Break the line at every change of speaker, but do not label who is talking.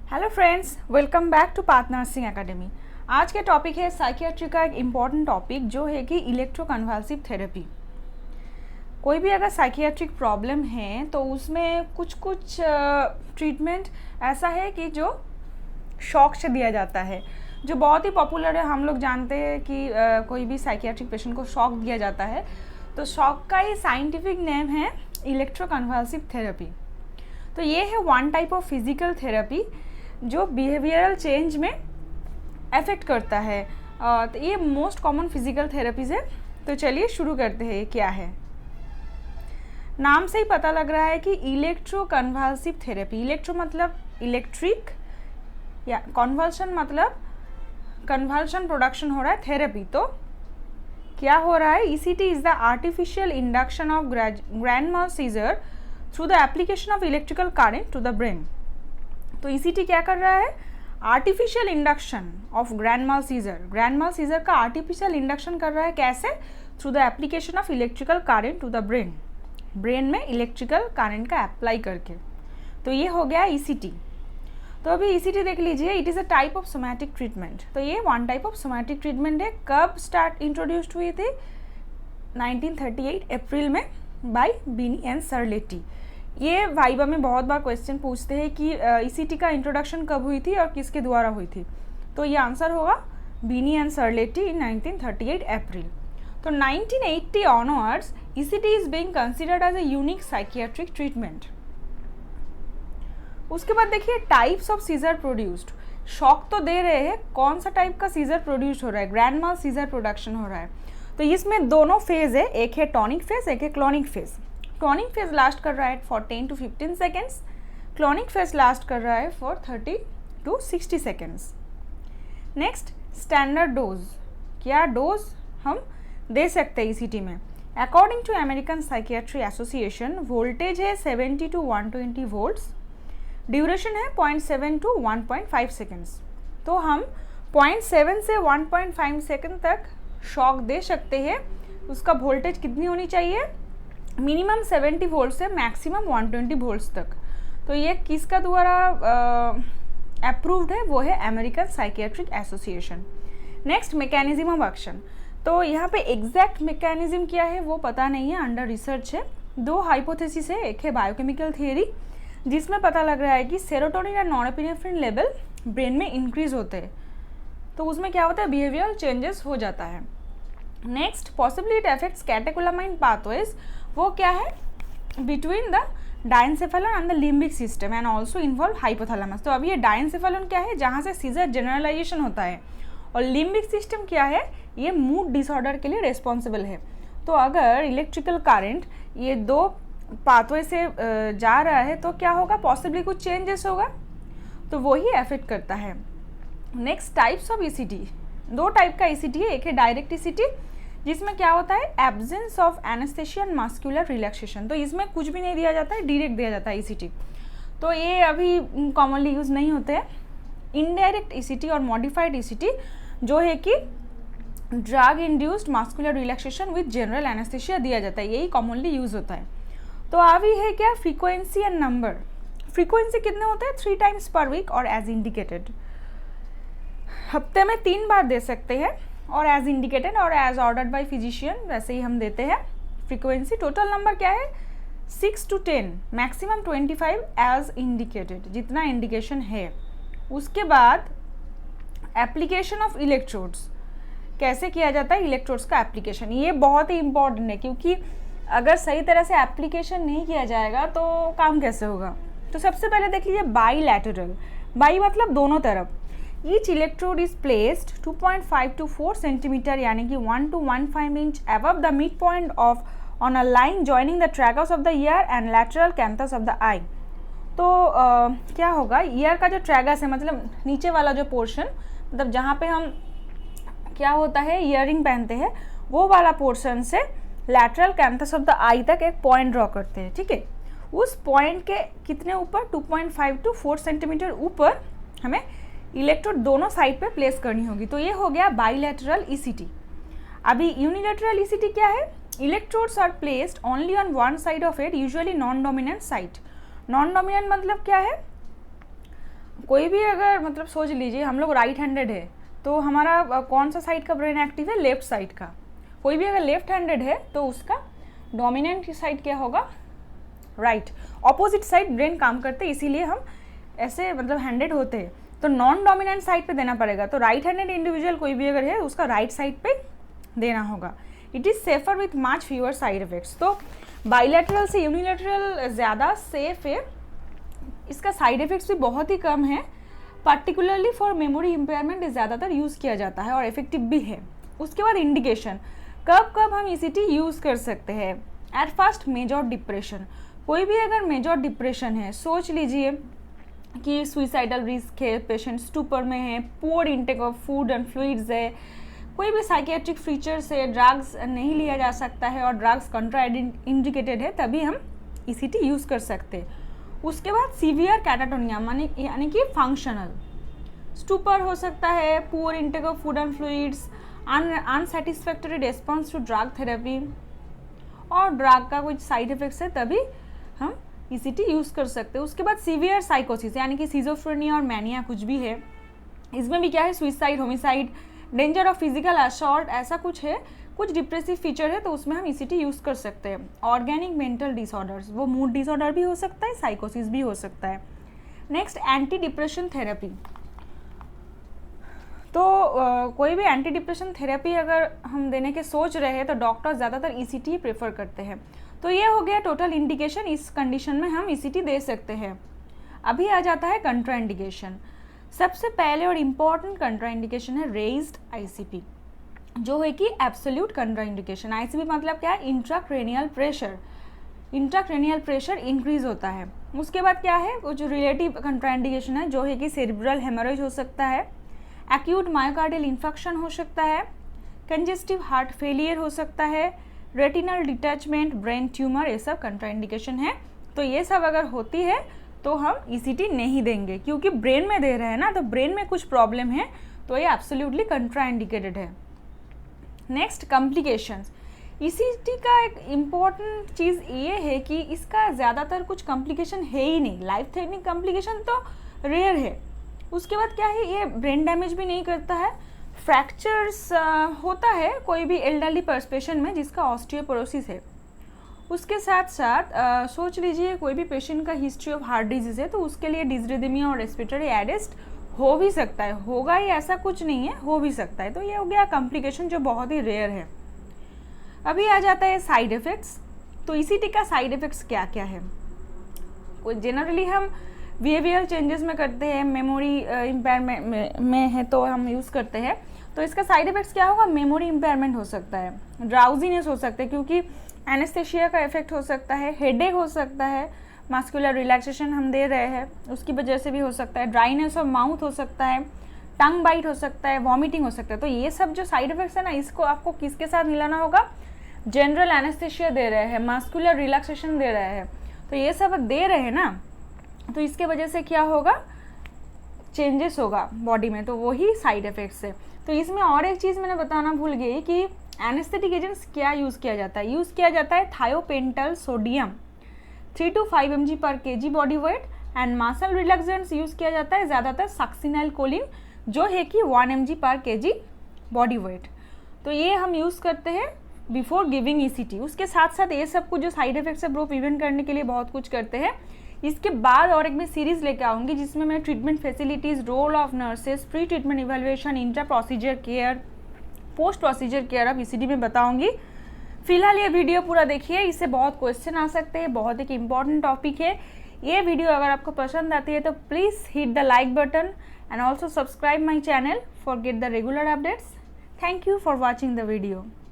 Hello friends, welcome back to Path Nursing Academy. आज के topic है साइकियाट्री का एक इम्पॉर्टेंट टॉपिक जो है कि इलेक्ट्रोकन्वल्सिव थेरेपी। कोई भी अगर साइकियाट्रिक प्रॉब्लम है तो उसमें कुछ ट्रीटमेंट ऐसा है कि जो शॉक से दिया जाता है, जो बहुत ही पॉपुलर है। हम लोग जानते हैं कि कोई भी साइकियाट्रिक पेशेंट को शॉक दिया जाता है, तो शॉक का ही साइंटिफिक नेम है इलेक्ट्रोकन्वल्सिव थेरेपी। तो ये है one type of physical therapy जो बिहेवियरल चेंज में अफेक्ट करता है। तो ये मोस्ट कॉमन फिजिकल थेरेपीज है। तो चलिए शुरू करते हैं। क्या है, नाम से ही पता लग रहा है कि इलेक्ट्रोकन्वल्सिव थेरेपी। इलेक्ट्रो मतलब इलेक्ट्रिक, या कन्वल्शन मतलब कन्वल्शन प्रोडक्शन हो रहा है। थेरेपी तो क्या हो रहा है, ECT is the artificial induction of grand mal seizure through the application of electrical current to the brain. तो ECT क्या कर रहा है, artificial induction of grand mal seizure. Grand mal seizure का आर्टिफिशियल इंडक्शन कर रहा है, कैसे? Through the application of electrical current to the brain. Brain में इलेक्ट्रिकल करंट का अप्लाई करके। तो ये हो गया ECT। तो अभी ECT देख लीजिए, it is a type of somatic treatment. तो ये one type of somatic treatment है। कब स्टार्ट इंट्रोड्यूस्ड हुई थी? 1938 अप्रैल में बाय बीनी एंड सरलेटी। ये वाइवा में बहुत बार क्वेश्चन पूछते हैं कि ECT का इंट्रोडक्शन कब हुई थी और किसके द्वारा हुई थी। तो ये आंसर होगा बीनी एंड सरलेटी इन 1938 अप्रैल। तो 1980 onwards ECT is being considered as a unique psychiatric treatment. उसके बाद देखिए types of seizure produced. Shock तो दे रहे हैं, कौन सा टाइप का सीजर प्रोड्यूस हो रहा है? ग्रैंडमल सीजर प्रोडक्शन हो रहा है। तो इसमें दोनों फेज है, एक है टॉनिक फेज, एक है clonic phase. Tonic phase last कर रहा है for 10 to 15 seconds. Clonic phase last कर रहा है for 30 to 60 seconds. Next, standard dose. क्या डोज हम दे सकते हैं ECT में? According to American psychiatry association, voltage है 70 to 120 वोल्ट्स। ड्यूरेशन है 0.7 to 1.5 सेकेंड्स। तो हम 0.7 से 1.5 सेकेंड तक शॉक दे सकते हैं। उसका वोल्टेज कितनी होनी चाहिए? मिनिमम 70 वोल्ट से मैक्सिमम 120 वोल्ट्स तक। तो ये किसका द्वारा अप्रूव्ड है? वो है American psychiatric association. Next, mechanism of action. तो यहाँ पे एग्जैक्ट मैकेनिज्म क्या है वो पता नहीं है, अंडर रिसर्च है। दो हाइपोथेसिस है, एक है बायोकेमिकल थियरी जिसमें पता लग रहा है कि सेरोटोनिन और नॉरएपिनेफ्रिन लेवल ब्रेन में इंक्रीज होते हैं, तो उसमें क्या होता है, बिहेवियरल चेंजेस हो जाता है। Next, possibly it affects catecholamine pathways. वो क्या है? Between the diencephalon and the limbic system and also involve hypothalamus. तो अब ये डायनसेफेलॉन क्या है, जहाँ से सीजर जनरलाइजेशन होता है, और लिम्बिक सिस्टम क्या है, ये मूड डिसऑर्डर के लिए रिस्पॉन्सिबल है। तो अगर इलेक्ट्रिकल करंट ये दो पाथवे से जा रहा है तो क्या होगा, पॉसिबली कुछ चेंजेस होगा, तो वो ही अफेक्ट करता है। Next, types of ECT। दो टाइप का ECT है, एक है डायरेक्ट ECT जिसमें क्या होता है, absence of anaesthesia and muscular relaxation. तो इसमें कुछ भी नहीं दिया जाता है, डायरेक्ट दिया जाता है ECT। तो ये अभी कॉमनली यूज़ नहीं होते हैं। इनडायरेक्ट ECT और मॉडिफाइड ECT जो है कि drug induced muscular relaxation with general anaesthesia दिया जाता है, यही कॉमनली यूज़ होता है। तो अभी है क्या, फ्रीक्वेंसी एंड नंबर। फ्रीक्वेंसी कितने होते हैं? 3 times पर वीक और एज इंडिकेटेड। हफ्ते में 3 बार दे सकते हैं, और एज इंडिकेटेड और एज ऑर्डर्ड बाय फिजिशियन वैसे ही हम देते हैं फ्रीक्वेंसी। टोटल नंबर क्या है? 6 to 10, मैक्सिमम 25 एज इंडिकेटेड, जितना इंडिकेशन है। उसके बाद एप्लीकेशन ऑफ इलेक्ट्रोड्स। कैसे किया जाता है इलेक्ट्रोड्स का एप्लीकेशन? ये बहुत ही इंपॉर्टेंट है, क्योंकि अगर सही तरह से एप्लीकेशन नहीं किया जाएगा तो काम कैसे होगा। तो सबसे पहले देख लीजिए बाईलैटरल। बाई मतलब दोनों तरफ। Each electrode is placed 2.5 to 4 centimetre यानी कि 1 to 1.5 inch above the mid point of on a line joining the tragus of the ear and lateral canthus of the eye. तो क्या होगा, ईयर का जो ट्रैगस है मतलब नीचे वाला जो पोर्शन, मतलब जहाँ पे हम क्या होता है ईयरिंग पहनते हैं, वो वाला पोर्शन से लैटरल कैंथस ऑफ द आई तक एक पॉइंट ड्रॉ करते हैं। ठीक है, उस पॉइंट के कितने ऊपर, 2.5 to 4 सेंटीमीटर ऊपर हमें इलेक्ट्रोड दोनों साइड पे प्लेस करनी होगी। तो ये हो गया बाईलैटरल ECT। अभी यूनिलैटरल ECT क्या है? Electrodes are placed only on one side of it, usually non dominant side. Non dominant मतलब क्या है? कोई भी अगर मतलब सोच लीजिए हम लोग राइट हैंडेड है तो हमारा कौन सा साइड का ब्रेन एक्टिव है, लेफ्ट साइड का। कोई भी अगर लेफ्ट हैंडेड है तो उसका डोमिनेंट साइड क्या होगा, राइट। ऑपोजिट साइड ब्रेन काम करते हैं, इसीलिए हम ऐसे मतलब हैंडेड होते हैं, तो नॉन डोमिनेंट साइड पे देना पड़ेगा। तो राइट हैंडेड इंडिविजुअल कोई भी अगर है उसका राइट साइड पे देना होगा। It is safer with much fever side effects. तो बाइलेटरल से यूनिलेटरल ज़्यादा सेफ है, इसका साइड इफेक्ट्स भी बहुत ही कम है। पर्टिकुलरली फॉर मेमोरी इम्पेयरमेंट ज़्यादातर यूज़ किया जाता है और इफेक्टिव भी है। उसके बाद इंडिकेशन, कब कब हम ECT यूज़ कर सकते हैं। एट फर्स्ट मेजर डिप्रेशन, कोई भी अगर मेजर डिप्रेशन है, सोच लीजिए कि सुइसाइडल रिस्क है, पेशेंट स्टूपर में है, poor intake of food and fluids है, कोई भी साइकियाट्रिक फीचर्स है, ड्रग्स नहीं लिया जा सकता है और ड्रग्स कंट्रा इंडिकेटेड है, तभी हम ECT यूज़ कर सकते हैं। उसके बाद सीवियर कैटाटोनिया यानी कि फंक्शनल स्टूपर हो सकता है, poor intake of food and fluids, unsatisfactory response to drug therapy और ड्रग का कुछ साइड इफेक्ट्स है, तभी हम ECT यूज़ कर सकते हैं। उसके बाद सीवियर साइकोसिस यानी कि सिजोफ्रेनिया और मैनिया कुछ भी है, इसमें भी क्या है, suicide, homicide, danger of physical assault, ऐसा कुछ है, कुछ डिप्रेसिव फीचर है, तो उसमें हम ECT यूज़ कर सकते हैं। ऑर्गेनिक मेंटल डिसऑर्डर्स, वो मूड डिसऑर्डर भी हो सकता है, साइकोसिस भी हो सकता है। नेक्स्ट एंटी डिप्रेशन थेरेपी, तो कोई भी एंटी डिप्रेशन थेरेपी अगर हम देने के सोच रहे हैं तो डॉक्टर ज़्यादातर ECT ही प्रेफर करते हैं। तो ये हो गया टोटल इंडिकेशन, इस कंडीशन में हम ECT दे सकते हैं। अभी आ जाता है कंट्राइंडिकेशन। सबसे पहले और इम्पॉर्टेंट कंट्राइंडिकेशन है रेज्ड ICP, जो है कि एब्सोल्यूट कंट्राइंडिकेशन। ICP मतलब क्या है, intracranial pressure, intracranial pressure increase होता है। उसके बाद क्या है, कुछ रिलेटिव कंट्राइंडिकेशन है, जो है कि सेरिब्रल हेमोरेज हो सकता है, एक्यूट मायोकार्डियल इन्फेक्शन हो सकता है, कंजेस्टिव हार्ट फेलियर हो सकता है, रेटिनल डिटैचमेंट, ब्रेन ट्यूमर, ये सब कंट्राइंडिकेशन है। तो ये सब अगर होती है तो हम ECT नहीं देंगे, क्योंकि ब्रेन में दे रहे हैं ना, तो ब्रेन में कुछ प्रॉब्लम है, तो ये एब्सोल्युटली कंट्राइंडिकेटेड है। नेक्स्ट कॉम्प्लिकेशंस, ECT का एक इम्पॉर्टेंट चीज़ ये है कि इसका ज़्यादातर कुछ कॉम्प्लिकेशन है ही नहीं, लाइफ थ्रेटनिंग कॉम्प्लिकेशन तो रेयर है। उसके बाद क्या है, ये ब्रेन डैमेज भी नहीं करता है। फ्रैक्चर्स होता है कोई भी एल्डरली पेशेंट में जिसका ऑस्टियोपोरोसिस है। उसके साथ साथ सोच लीजिए कोई भी पेशेंट का हिस्ट्री ऑफ हार्ट डिजीज़ है, तो उसके लिए डिसरिथमिया और रेस्पिरेटरी अरेस्ट हो भी सकता है, होगा ही ऐसा कुछ नहीं है, हो भी सकता है। तो ये हो गया कॉम्प्लिकेशन जो बहुत ही रेयर है। अभी आ जाता है साइड इफ़ेक्ट्स। तो ECT का साइड इफ़ेक्ट्स क्या क्या है, कोई जनरली हम बिहेवियर चेंजेस में करते हैं, मेमोरी इम्पेयरमेंट में है तो हम यूज़ करते हैं। तो इसका साइड इफ़ेक्ट्स क्या होगा, मेमोरी इम्पेयरमेंट हो सकता है, ड्राउजीनेस हो सकता है क्योंकि एनेस्थेशिया का इफेक्ट हो सकता है, हेडेक हो सकता है, मस्कुलर रिलैक्सेशन हम दे रहे हैं उसकी वजह से भी हो सकता है, ड्राइनेस ऑफ माउथ हो सकता है, टंग बाइट हो सकता है, वॉमिटिंग हो सकता है। तो ये सब जो साइड इफेक्ट्स है ना, इसको आपको किसके साथ मिलाना होगा, जनरल एनेस्थेशिया दे रहे हैं, मस्कुलर रिलैक्सेशन दे रहे हैं, तो ये सब दे रहे हैं ना, तो इसके वजह से क्या होगा, चेंजेस होगा बॉडी में, तो वही साइड इफेक्ट्स है। तो इसमें और एक चीज़ मैंने बताना भूल गई कि एनेस्थेटिक एजेंट्स क्या यूज़ किया जाता है, यूज़ किया जाता है थायोपेंटल सोडियम 3 to 5 mg पर kg body weight, and muscle relaxants use किया जाता है ज़्यादातर सक्सिनाइल कोलिन जो है कि 1 mg पर kg बॉडी वेट। तो ये हम यूज़ करते हैं बिफोर गिविंग ECT। उसके साथ साथ ये सब कुछ जो साइड इफेक्ट्स है वो प्रिवेंट करने के लिए बहुत कुछ करते हैं। इसके बाद और एक मैं सीरीज़ लेके आऊँगी जिसमें मैं treatment facilities, role of nurses, pre treatment evaluation, intra procedure care, post procedure care of ECT में बताऊँगी। फिलहाल ये वीडियो पूरा देखिए, इससे बहुत क्वेश्चन आ सकते हैं, बहुत एक इम्पॉर्टेंट टॉपिक है। ये वीडियो अगर आपको पसंद आती है तो please hit the like button and also subscribe my channel for get the regular updates. Thank you for watching the video.